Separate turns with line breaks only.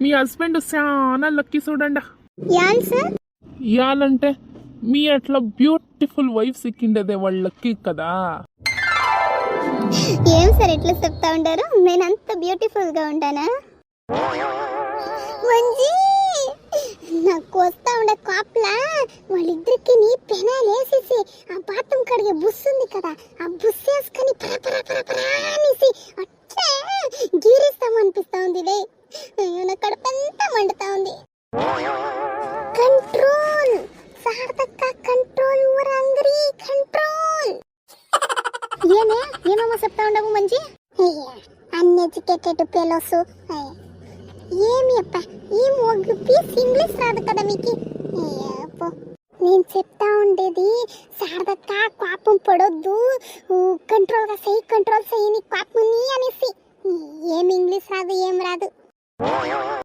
మీ husband చాలా lucky చూడండి.
An sir
ఇయాలంటే మీ అట్లా బ్యూటిఫుల్ వైఫ్ సిక్కిండదే వాళ్ళ లక్కీ కదా.
ఏం సార్ ఎట్లా చెప్తా ఉంటారు? నేను అంత బ్యూటిఫుల్ గా ఉంటానా? మంజీ నాకు వస్తా ఉండే కాప్లా వాళ్ళిద్దరికి నీ పెనాలు వేసేసి ఆ బాత్రూమ్ కడిగే బుస్ ఉంది కదా, ఆ బుస్ వేసుకొని అనేసి అట్లా గీరిస్తామనిపిస్తా ఉంది లే. నా కడుపంతా మండుతా ఉంది. కంట్రోల్ సార్థక కంట్రోల్ ఊరందరి కంట్రోల్. ఏమేమో చెప్తా ఉండవు మంచి అన్ఎడ్యుకేటెడ్ ఫెలోస్. ఏమి అప్ప ఏం ఒక పీస్ ఇంగ్లీష్ రాదు కదా మీకు. నేను చెప్తా ఉండేది శారదక్క కోపం పడొద్దు, కంట్రోల్ చెయ్యి నీ కోపం అనేసి. ఏం ఇంగ్లీష్ రాదు ఏం రాదు.